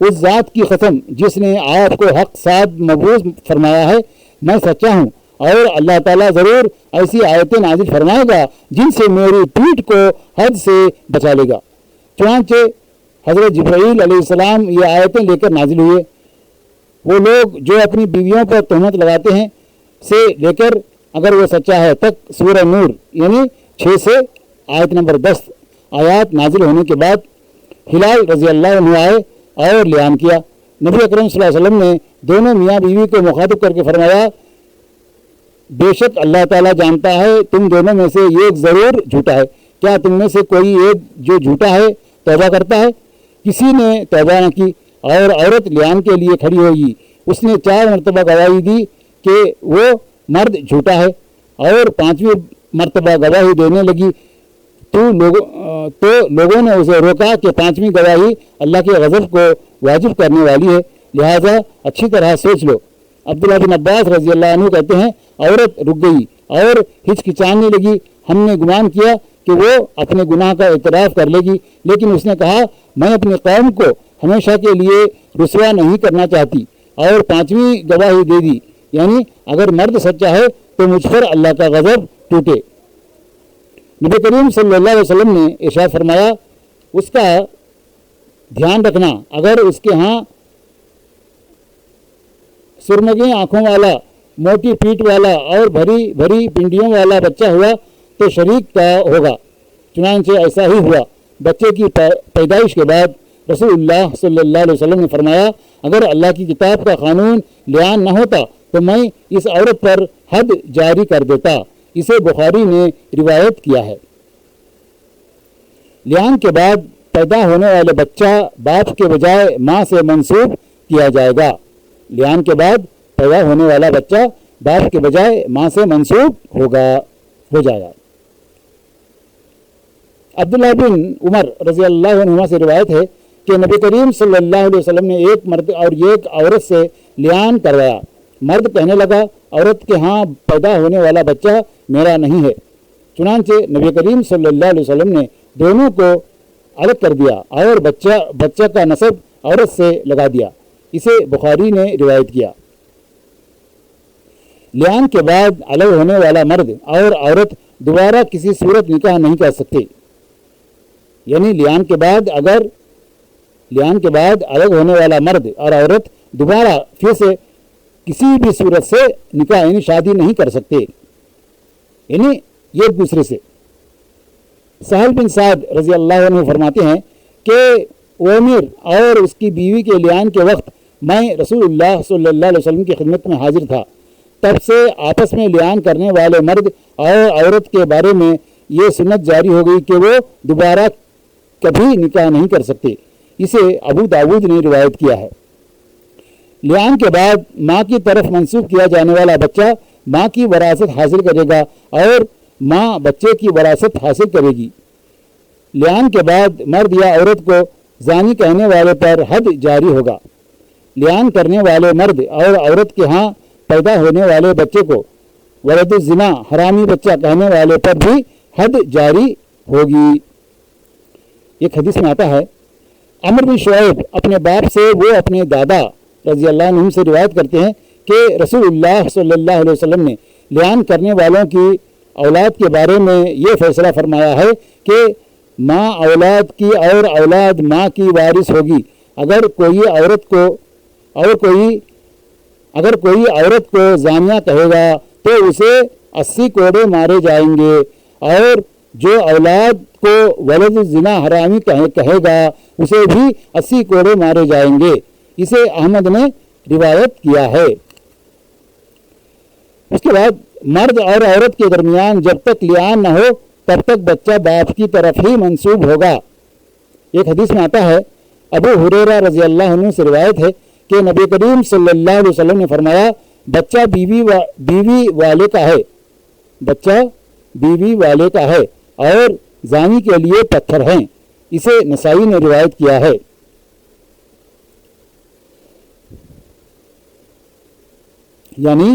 اس ذات کی قسم جس نے آپ کو حق ساتھ مبعوث فرمایا ہے، میں سچا ہوں، اور اللہ تعالیٰ ضرور ایسی آیتیں نازل فرمائے گا جن سے میری پیٹھ کو حد سے بچا لے گا۔ چنانچہ حضرت جبرائیل علیہ السلام یہ آیتیں لے کر نازل ہوئے۔ وہ لوگ جو اپنی بیویوں پر تہمت لگاتے ہیں سے لے کر اگر وہ سچا ہے تک سورہ نور یعنی 6 سے آیت نمبر 10 آیات نازل ہونے کے بعد ہلال رضی اللہ عنہ آئے اور لیان کیا۔ نبی اکرم صلی اللہ علیہ وسلم نے دونوں میاں بیوی کو مخاطب کر کے فرمایا، بے شک اللہ تعالیٰ جانتا ہے تم دونوں میں سے ایک ضرور جھوٹا ہے، کیا تم میں سے کوئی ایک جو جھوٹا ہے توبہ کرتا ہے؟ کسی نے توبہ نہ کی اور عورت لیان کے لیے کھڑی ہوئی، اس نے 4 مرتبہ گواہی دی کہ وہ مرد جھوٹا ہے اور 5ویں مرتبہ گواہی دینے لگی تو لوگوں نے اسے روکا کہ 5ویں گواہی اللہ کے غضب کو واجب کرنے والی ہے، لہذا اچھی طرح سوچ لو۔ عبداللہ بن عباس رضی اللہ عنہ کہتے ہیں، عورت رک گئی اور ہچکچانے لگی، ہم نے گمان کیا کہ وہ اپنے گناہ کا اعتراف کر لے گی، لیکن اس نے کہا میں اپنی قوم کو ہمیشہ کے لیے رسوا نہیں کرنا چاہتی، اور 5ویں گواہی دے دی، یعنی اگر مرد سچا ہے تو مجھ پر اللہ کا غضب ٹوٹے۔ نبی کریم صلی اللہ علیہ وسلم نے ارشاد فرمایا، اس کا دھیان رکھنا، اگر اس کے ہاں سرمگی آنکھوں والا، موٹی پیٹھ والا اور بھری بھری پنڈیوں والا بچہ ہوا تو شریک کا ہوگا۔ چنانچہ ایسا ہی ہوا۔ بچے کی پیدائش کے بعد رسول اللہ صلی اللہ علیہ وسلم نے فرمایا، اگر اللہ کی کتاب کا قانون لیان نہ ہوتا تو میں اس عورت پر حد جاری کر دیتا۔ اسے بخاری نے روایت کیا ہے۔ لیان کے بعد پیدا ہونے والے بچہ باپ کے بجائے ماں سے منسوب کیا جائے گا۔ لیان کے بعد پیدا ہونے والا بچہ باپ کے بجائے ماں سے منسوب ہو جائے گا۔ عبداللہ بن عمر رضی اللہ عنہما سے روایت ہے کہ نبی کریم صلی اللہ علیہ وسلم نے ایک مرد اور ایک عورت سے لیان کروایا۔ مرد کہنے لگا، عورت کے ہاں پیدا ہونے والا بچہ میرا نہیں ہے۔ چنانچہ نبی کریم صلی اللہ علیہ وسلم نے دونوں کو الگ کر دیا اور بچہ کا نسب عورت سے لگا دیا۔ اسے بخاری نے روایت کیا۔ لیان کے بعد الگ ہونے والا مرد اور عورت دوبارہ کسی صورت نکاح نہیں کر سکتے، یعنی لیان کے بعد الگ ہونے والا مرد اور عورت دوبارہ پھر سے کسی بھی صورت سے نکاح یعنی شادی نہیں کر سکتے، یعنی ایک دوسرے سے۔ سہل بن سعد رضی اللہ عنہ فرماتے ہیں کہ عمر اور اس کی بیوی کے لیان کے وقت میں رسول اللہ صلی اللہ علیہ وسلم کی خدمت میں حاضر تھا، تب سے آپس میں لیان کرنے والے مرد اور عورت کے بارے میں یہ سنت جاری ہو گئی کہ وہ دوبارہ کبھی نکاح نہیں کر سکتے۔ اسے ابو داود نے روایت کیا ہے۔ لیان کے بعد ماں کی طرف منسوب کیا جانے والا بچہ ماں کی وراثت حاصل کرے گا اور ماں بچے کی وراثت حاصل کرے گی۔ لیان کے بعد مرد یا عورت کو زانی کہنے والے پر حد جاری ہوگا۔ لیان کرنے والے مرد اور عورت کے ہاں پیدا ہونے والے بچے کو ولد الزنا حرامی بچہ کہنے والے پر بھی حد جاری ہوگی۔ ایک حدیث میں آتا ہے، عمر بن شعیب اپنے باپ سے وہ اپنے دادا رضی اللہ عنہ سے روایت کرتے ہیں کہ رسول اللہ صلی اللہ علیہ وسلم نے لیان کرنے والوں کی اولاد کے بارے میں یہ فیصلہ فرمایا ہے کہ ماں اولاد کی اور اولاد ماں کی وارث ہوگی۔ اگر کوئی عورت کو زانیہ کہے گا تو اسے 80 کوڑے مارے جائیں گے، اور جو اولاد کو ولد الزنا حرامی کہے گا اسے بھی 80 کوڑے مارے جائیں گے۔ اسے احمد نے روایت کیا ہے۔ اس کے بعد مرد اور عورت کے درمیان جب تک لیان نہ ہو تب تک بچہ باپ کی طرف ہی منسوب ہوگا۔ ایک حدیث میں آتا ہے، ابو ہریرہ رضی اللہ عنہ سے روایت ہے کہ نبی کریم صلی اللہ علیہ وسلم نے فرمایا، بچہ بیوی والے کا ہے اور زانی کے لیے پتھر ہیں۔ اسے نسائی نے روایت کیا ہے۔ یعنی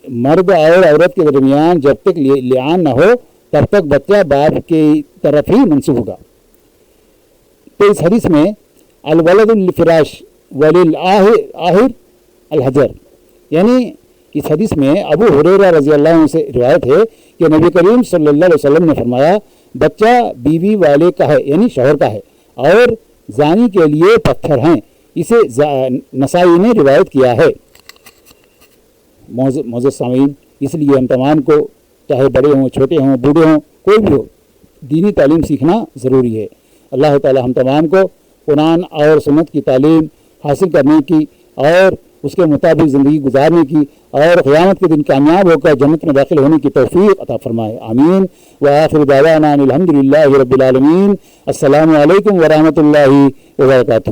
مرد اور عورت کے درمیان جب تک لیان نہ ہو تب تک بچہ باپ کی طرف ہی منسوب ہوگا۔ تو اس حدیث میں الولد الفراش وللآہر الحجر، یعنی اس حدیث میں ابو ہریرہ رضی اللہ عنہ سے روایت ہے کہ نبی کریم صلی اللہ علیہ وسلم نے فرمایا بچہ بیوی والے کا ہے یعنی شوہر کا ہے اور زانی کے لیے پتھر ہیں۔ اسے نسائی نے روایت کیا ہے۔ معزز سامعین، اس لیے ہم تمام کو چاہے بڑے ہوں، چھوٹے ہوں، بوڑھے ہوں، کوئی بھی ہو، دینی تعلیم سیکھنا ضروری ہے۔ اللہ تعالی ہم تمام کو قرآن اور سنت کی تعلیم حاصل کرنے کی اور اس کے مطابق زندگی گزارنے کی اور قیامت کے دن کامیاب ہو کر جنت میں داخل ہونے کی توفیق عطا فرمائے، آمین۔ وآخر دعوانا الحمد للہ رب العالمین۔ السلام علیکم ورحمۃ اللہ وبرکاتہ۔